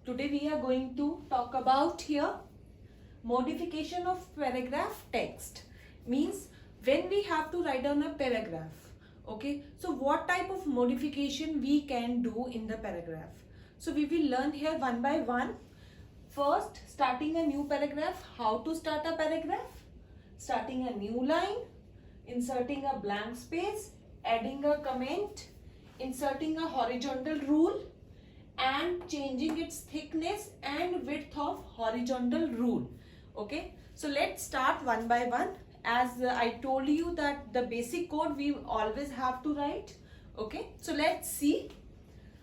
Today we are going to talk about here modification of paragraph text. Means when we have to write down a paragraph. Okay, so what type of modification we can do in the paragraph. So we will learn here one by one. First, starting a new paragraph, how to start a paragraph, starting a new line, inserting a blank space, adding a comment, inserting a horizontal rule, and changing its thickness and width of horizontal rule. Okay, so let's start one by one. As I told you that the basic code we always have to write. Okay, so let's see.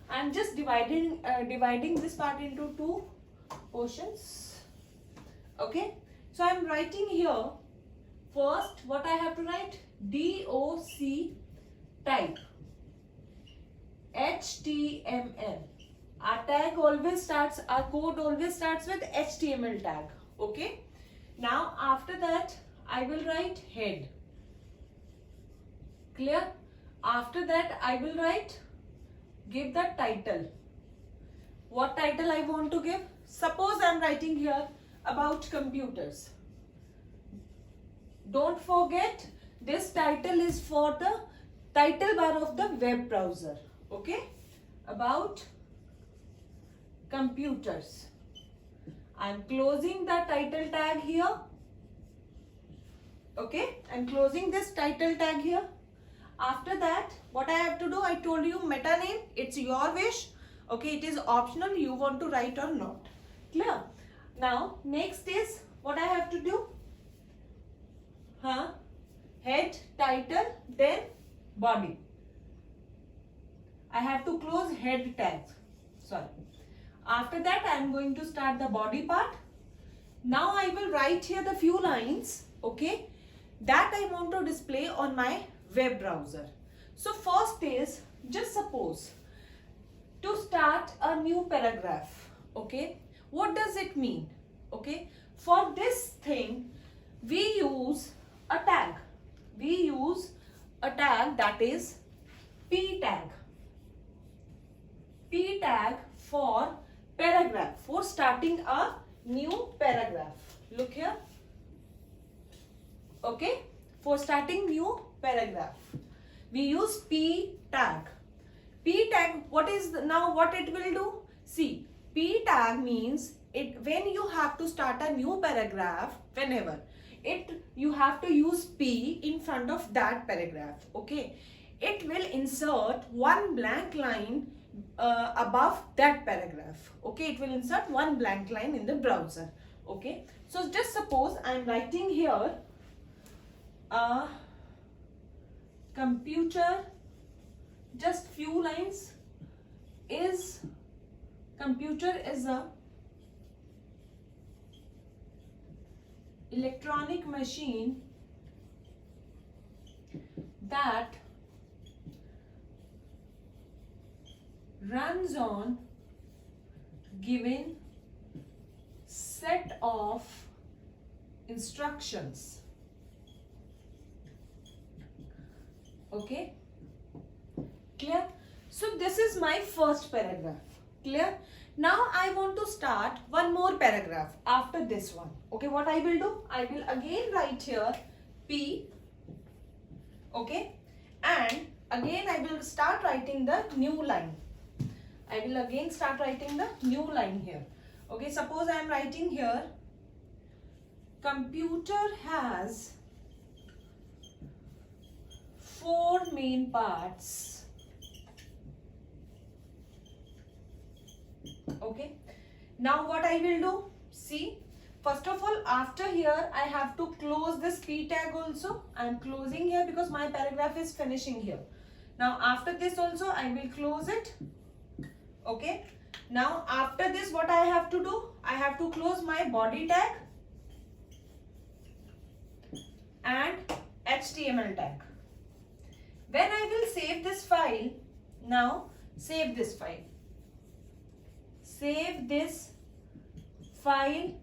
I'm just dividing this part into two portions. Okay, so I'm writing here first what I have to write: DOC type HTML. Our tag always starts, our code always starts with HTML tag. Okay, now after that I will write head. Clear? After that I will write, give the title. What title I want to give? Suppose I am writing here about computers. Don't forget, this title is for the title bar of the web browser. Okay, about computers. I am closing the title tag here. Okay, I am closing this title tag here. After that, what I have to do, I told you meta name, it's your wish. Okay, it is optional, you want to write or not. Clear? Now, next is what I have to do. Head, title, then body. I have to close head tag. Sorry. After that, I am going to start the body part. Now, I will write here the few lines. Okay, that I want to display on my web browser. So, first is, just suppose, to start a new paragraph. Okay, what does it mean? Okay, for this thing, we use a tag. We use a tag, that is P tag. P tag for paragraph, for starting a new paragraph. Look here. Okay, for starting new paragraph, we use P tag. P tag, what is now what it will do? See, P tag means it when you have to start a new paragraph, whenever you have to use P in front of that paragraph. Okay, it will insert one blank line above that paragraph. Okay, it will insert one blank line in the browser. Okay, so just suppose I am writing here a computer, just few lines, is computer is a electronic machine that runs on given set of instructions. Okay, clear? So this is my first paragraph. Clear? Now I want to start one more paragraph after this one. Okay, what I will do? I will again write here P. Okay, and again I will start writing the new line. I will again start writing the new line here. Okay, suppose I am writing here, computer has 4 main parts. Okay, now what I will do? See, first of all, after here I have to close this P tag also. I am closing here because my paragraph is finishing here. Now after this also I will close it. Okay, now after this what I have to do? I have to close my body tag and HTML tag. When I will save this file, now save this file. Save this file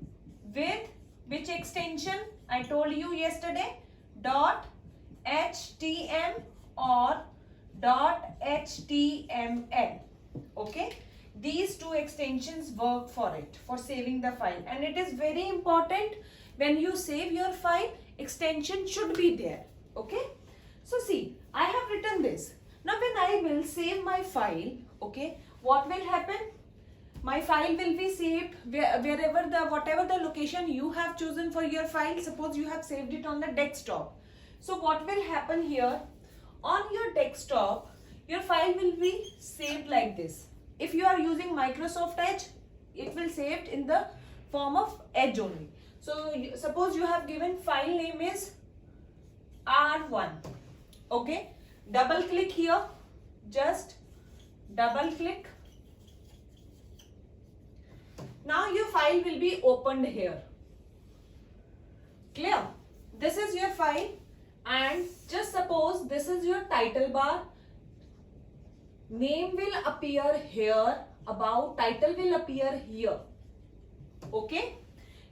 with which extension? I told you yesterday, .htm or .html. Okay, these two extensions work for it, for saving the file. And it is very important, when you save your file, extension should be there. Okay. So see, I have written this. Now when I will save my file, okay, what will happen? My file will be saved wherever whatever the location you have chosen for your file. Suppose you have saved it on the desktop. So what will happen here? On your desktop, your file will be saved like this. If you are using Microsoft Edge, it will saved in the form of Edge only. So suppose you have given file name is R1. Okay. Double click here. Just double click. Now your file will be opened here. Clear? This is your file, and just suppose this is your title bar. Name will appear here, about title will appear here. Okay.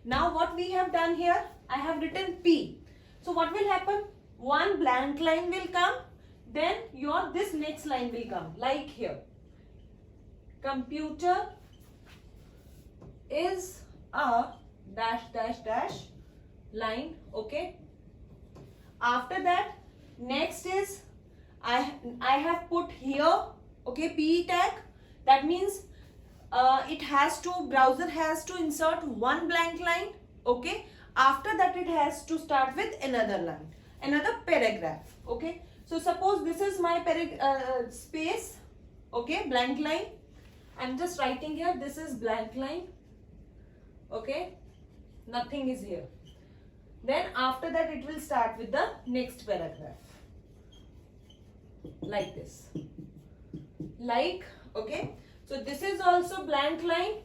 Now what we have done here, I have written P. So what will happen? One blank line will come, then this next line will come, like here. Computer is a dash dash dash line. Okay. After that, next is I have put here, okay, P tag. That means browser has to insert one blank line. Okay. After that, it has to start with another line, another paragraph. Okay. So suppose this is my space. Okay, blank line. I'm just writing here, this is blank line. Okay, nothing is here. Then after that, it will start with the next paragraph, like this. Like, okay. So this is also blank line.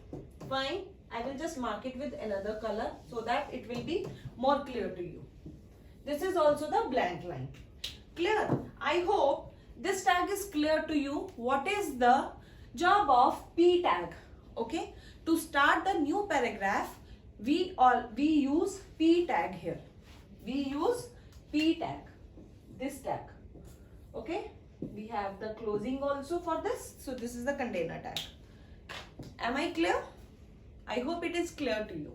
Fine. I will just mark it with another color so that it will be more clear to you. This is also the blank line. Clear? I hope this tag is clear to you. What is the job of P tag? Okay. To start the new paragraph, we use P tag here. We use P tag. This tag. Okay. We have the closing also for this. So this is the container tag. Am I clear? I hope it is clear to you.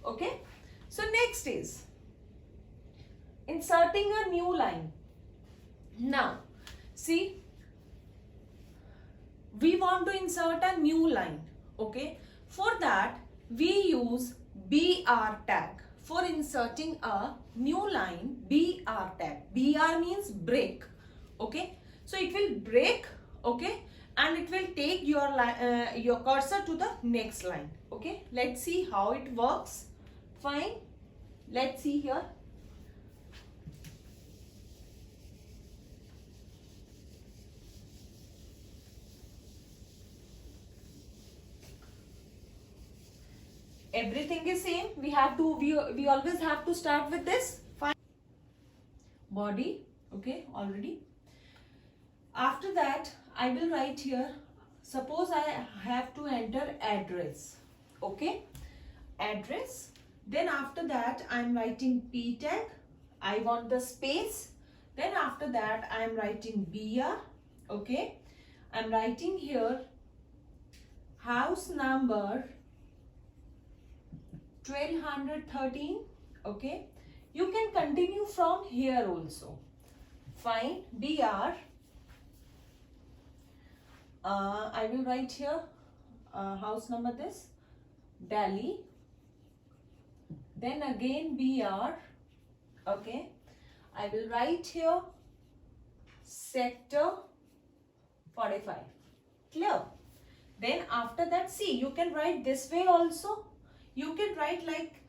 Okay. So next is inserting a new line. Now, see, we want to insert a new line. Okay. For that, we use BR tag. For inserting a new line, BR tag. BR means break. Okay. So it will break. Okay. And it will take your cursor to the next line. Okay. Let's see how it works. Fine. Let's see here. Everything is same. We always have to start with this. Fine. Body. Okay. Already. After that, I will write here, suppose I have to enter address. Okay. Address. Then after that, I am writing P tag. I want the space. Then after that, I am writing BR. Okay. I am writing here house number 1213. Okay. You can continue from here also. Fine. BR. I will write here house number this Delhi. Then again BR. Okay. I will write here sector 45. Clear? Then after that, see, you can write this way also. You can write like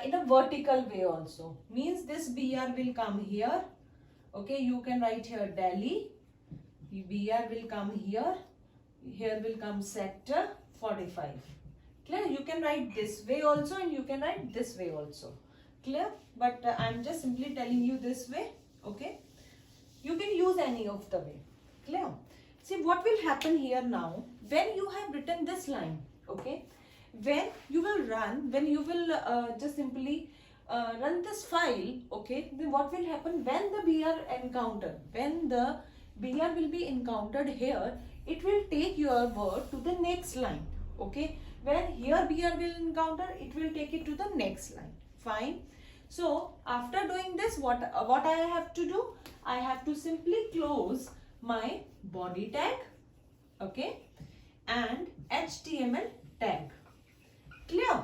in a vertical way also. Means this BR will come here. Okay. You can write here Delhi. BR will come here. Here will come sector 45. Clear? You can write this way also and you can write this way also. Clear? But I am just simply telling you this way. Okay? You can use any of the way. Clear? See what will happen here now. When you have written this line, okay? When you will just simply run this file, okay? Then what will happen when the BR will be encountered here, it will take your word to the next line. Okay, when here BR will encounter, it will take it to the next line. Fine. So after doing this, what I have to do? I have to simply close my body tag, okay, and HTML tag. Clear?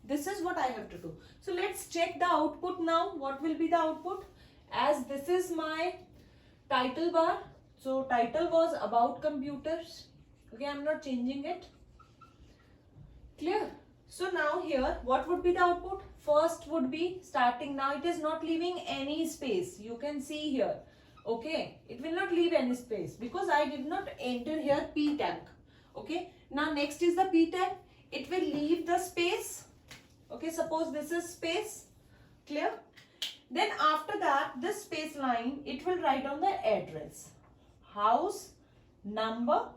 This is what I have to do. So let's check the output now. What will be the output? As this is my title bar. So title was about computers. Okay, I'm not changing it. Clear? So now here, what would be the output? First would be starting. Now it is not leaving any space. You can see here. Okay, it will not leave any space because I did not enter here P tag. Okay, now next is the P tag. It will leave the space. Okay, suppose this is space. Clear? Then after that, this space line, it will write on the address. House, number,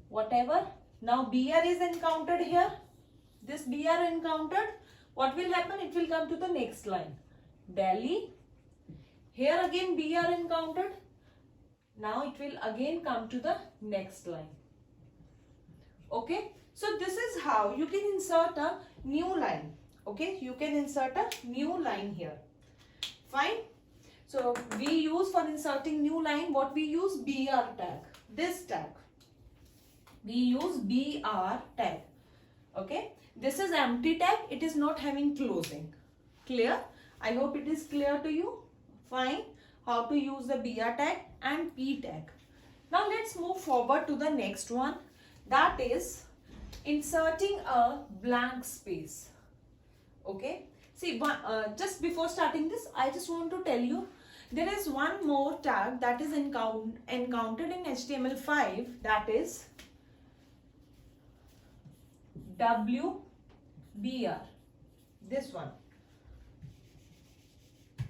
whatever. Now BR is encountered here. This BR encountered. What will happen? It will come to the next line. Delhi. Here again BR encountered. Now it will again come to the next line. Okay. So this is how you can insert a new line. Okay. You can insert a new line here. Fine. So we use for inserting new line, what we use? BR tag. This tag. We use BR tag. Okay. This is empty tag. It is not having closing. Clear? I hope it is clear to you. Fine. How to use the BR tag and P tag. Now let's move forward to the next one. That is inserting a blank space. Okay. See, just before starting this, I just want to tell you, there is one more tag that is encountered in HTML5, that is WBR. This one.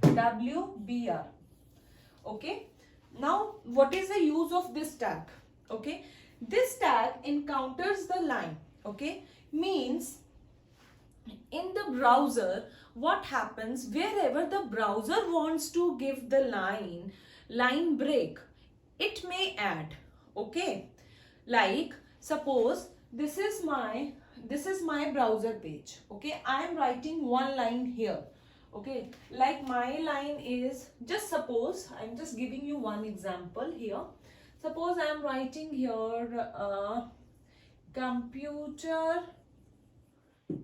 WBR. Okay. Now, what is the use of this tag? Okay. This tag encounters the line. Okay. Means in the browser, what happens, wherever the browser wants to give the line break, it may add. Okay. Like suppose this is my browser page. Okay. I am writing one line here. Okay. Like my line is, just suppose, I'm just giving you one example here. Suppose I am writing here computer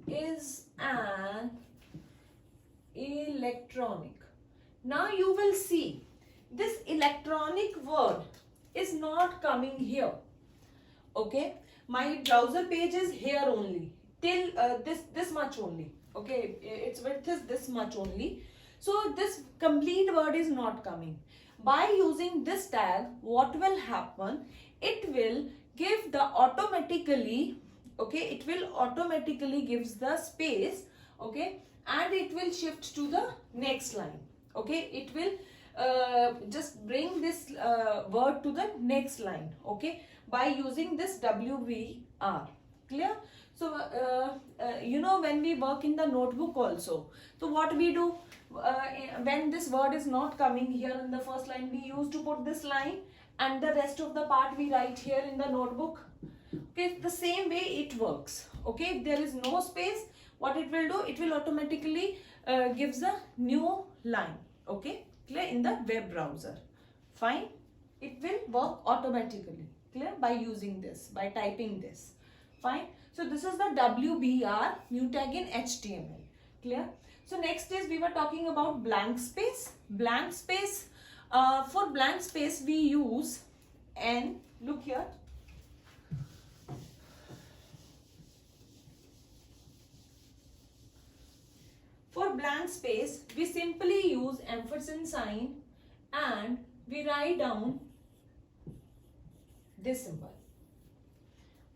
is an electronic. Now you will see this electronic word is not coming here. Okay, my browser page is here only till this much only. Okay, its width is this much only. So this complete word is not coming. By using this tag, what will happen? It will give the automatically. Okay, it will automatically gives the space. Okay, and it will shift to the next line. Okay, it will just bring this word to the next line. Okay, by using this WBR. Clear? So you know, when we work in the notebook also, so what we do, when this word is not coming here in the first line, we used to put this line and the rest of the part we write here in the notebook. Okay, the same way it works. Okay, if there is no space, what it will do, it will automatically gives a new line. Okay, clear? In the web browser. Fine, it will work automatically. Clear? By using this, by typing this. Fine. So this is the WBR, new tag in HTML. Clear? So next is, we were talking about blank space. Blank space, for blank space we use N. Look here. For blank space, we simply use ampersand sign and we write down this symbol.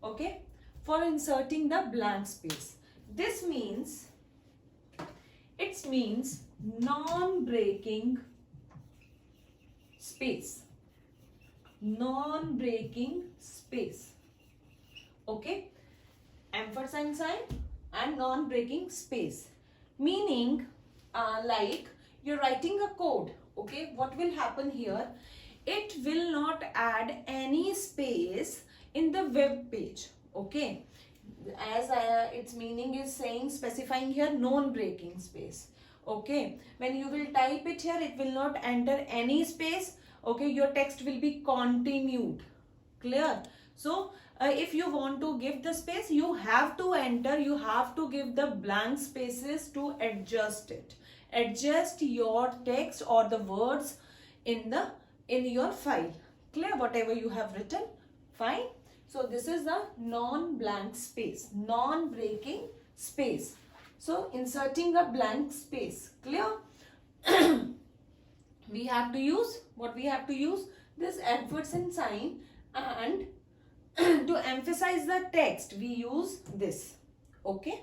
Okay, for inserting the blank space. This means, it means non-breaking space. Non-breaking space. Okay, ampersand sign and non-breaking space. Meaning, like you're writing a code. Okay, what will happen here? it will not add any space in the web page. Okay, as its meaning is saying, specifying here non-breaking space. Okay, when you will type it here, it will not enter any space. Okay, your text will be continued. Clear? So if you want to give the space, you have to enter, you have to give the blank spaces to adjust it. Adjust your text or the words in your file. Clear? Whatever you have written, fine. So this is the non-blank space, non-breaking space. So inserting a blank space. Clear? We have to use what we have to use, this ampersand sign, and to emphasize the text we use this. Okay,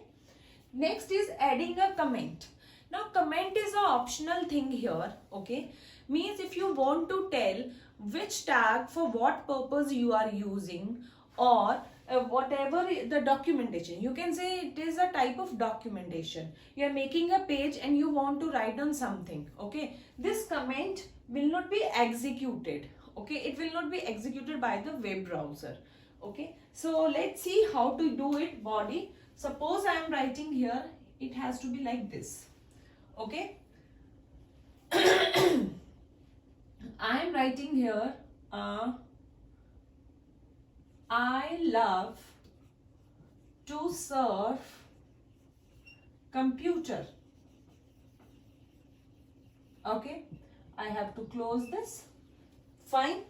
next is adding a comment. Now comment is an optional thing here. Okay, means if you want to tell which tag for what purpose you are using, or whatever the documentation, you can say it is a type of documentation. You are making a page and you want to write on something. Okay, this comment will not be executed. Okay, it will not be executed by the web browser. Okay, so let's see how to do it. Body, suppose I am writing here, it has to be like this. Okay, I am writing here, I love to surf computer. Okay, I have to close this. Fine.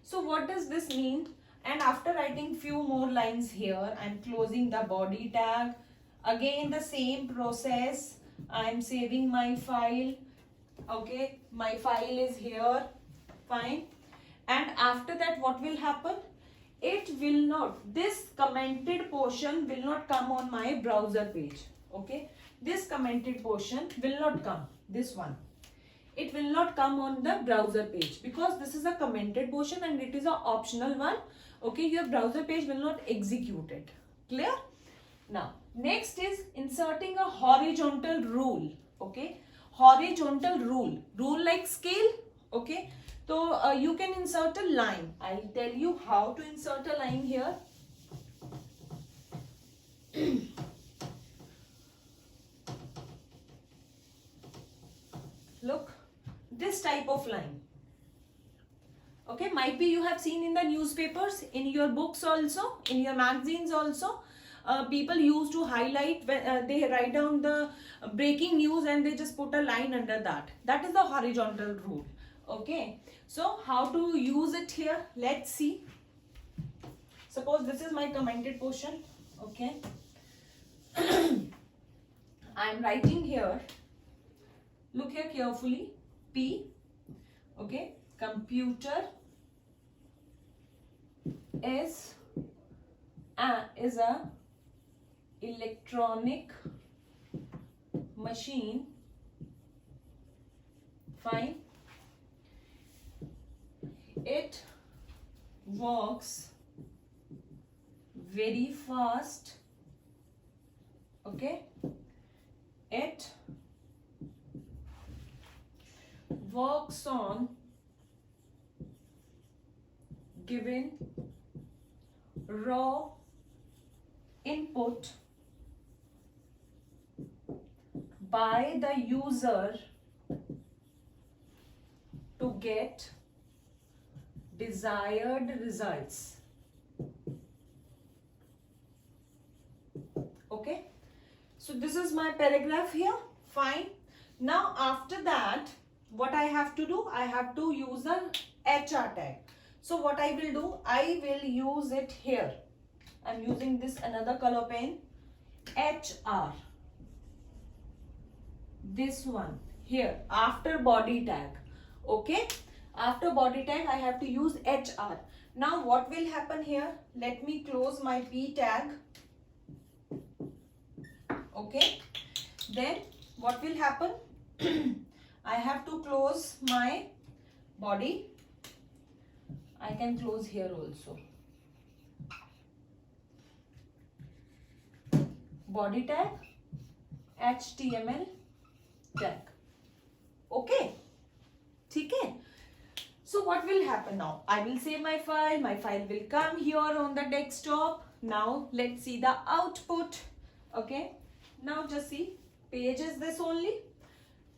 So what does this mean? And after writing few more lines here, I'm closing the body tag. Again the same process. I'm saving my file. Okay, my file is here. Fine. And after that, what will happen? It will not, this commented portion will not come on my browser page. Okay, this commented portion will not come, this one, it will not come on the browser page, because this is a commented portion and it is an optional one. Okay, your browser page will not execute it. Clear? Now next is inserting a horizontal rule. Okay, horizontal rule, rule like scale. Okay, so you can insert a line. I'll tell you how to insert a line here. Look, this type of line. Okay, might be you have seen in the newspapers, in your books also, in your magazines also. People used to highlight when they write down the breaking news and they just put a line under that. That is the horizontal rule. Okay, so how to use it here? Let's see. Suppose this is my commented portion. Okay, I am writing here. Look here carefully. P. Okay, computer is a electronic machine. Fine. It works very fast. Okay, it works on given raw input by the user to get desired results. Okay, so this is my paragraph here. Fine. Now after that, what I have to do, I have to use a HR tag. So what I will do, I will use it here. I'm using this another color pen, HR. This one here after body tag. Okay, after body tag I have to use HR. Now what will happen here? Let me close my P tag. Okay, then what will happen? I have to close my body. I can close here also. Body tag, HTML tag. Okay, ठीक है. So what will happen now? I will save my file will come here on the desktop. Now let's see the output. Okay, now just see, page is this only.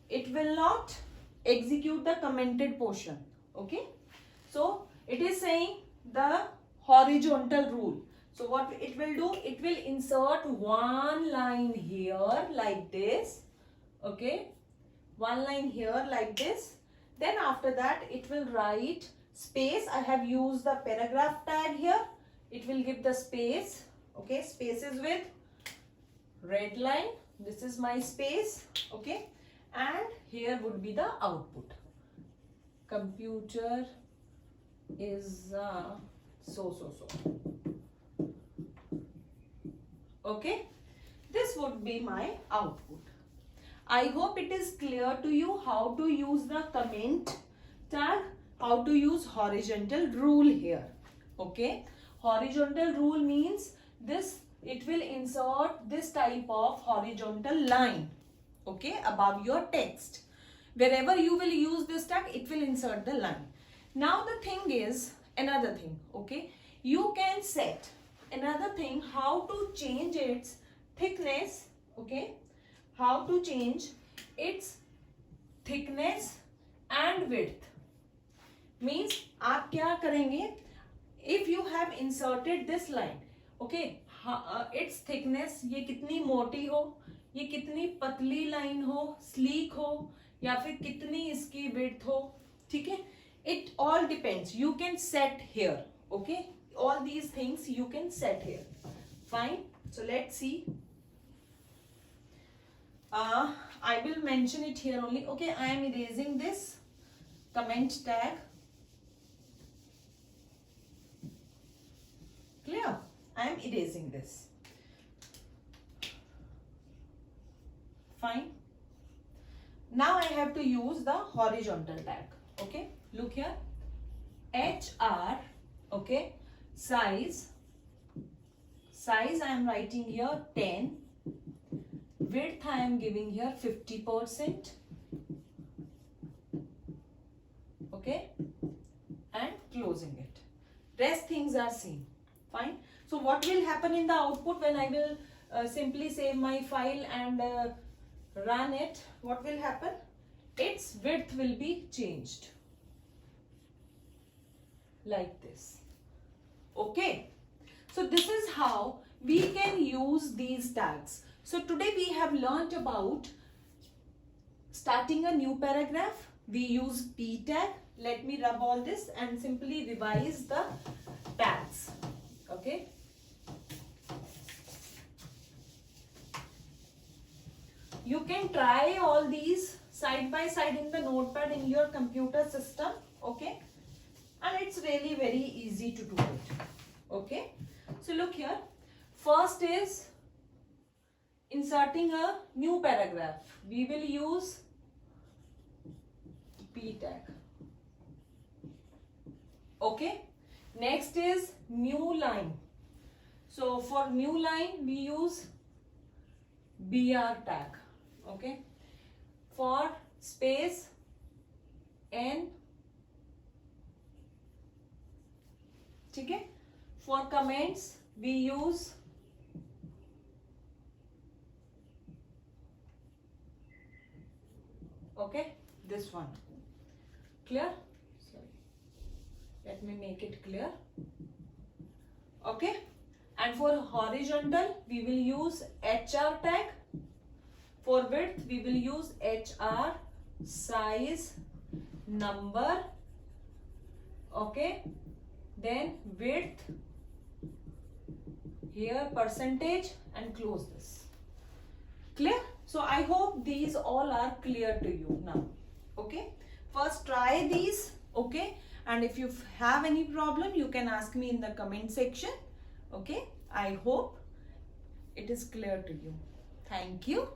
It will not execute the commented portion. Okay, so it is saying the horizontal rule. So what it will do, it will insert one line here like this. Okay, one line here like this. Then after that it will write space. I have used the paragraph tag here. It will give the space. Okay, spaces with red line. This is my space. Okay, and here would be the output. Computer is so. Okay, this would be my output. I hope it is clear to you how to use the comment tag, how to use horizontal rule here. Okay, horizontal rule means this, it will insert this type of horizontal line, okay, above your text. Wherever you will use this tag, it will insert the line. Now the thing is, another thing, okay, you can set another thing, how to change its thickness. Okay, how to change its thickness and width. Means आप क्या करेंगे, if you have inserted this line, okay, its thickness, ये कितनी मोटी हो, ये कितनी पतली लाइन हो, sleek हो, या फिर कितनी इसकी width हो, ठीक है, it all depends. You can set here. Okay, all these things you can set here. Fine. So let's see. I will mention it here only. Okay, I am erasing this comment tag. Clear? I am erasing this. Fine. Now I have to use the horizontal tag. Okay, look here. HR. Okay, size I am writing here 10. Width I am giving here 50%. Okay, and closing it. Rest things are same. Fine. So what will happen in the output when I will simply save my file and run it? What will happen? Its width will be changed like this. Okay, so this is how we can use these tags. So today we have learnt about starting a new paragraph. We use P tag. Let me rub all this and simply revise the tags. Okay. You can try all these side by side in the notepad in your computer system. Okay. And it's really very easy to do it. Okay. So look here. First is inserting a new paragraph. We will use P tag. Okay. Next is new line. So for new line we use BR tag. Okay. For space N. ठीक है. For comments we use okay this one. Clear? Sorry, let me make it clear. Okay, and for horizontal we will use HR tag. For width we will use HR, size, number. Okay, then width here, percentage, and close this. Clear? So I hope these all are clear to you now. Okay, first try these. Okay, and if you have any problem you can ask me in the comment section. Okay, I hope it is clear to you. Thank you.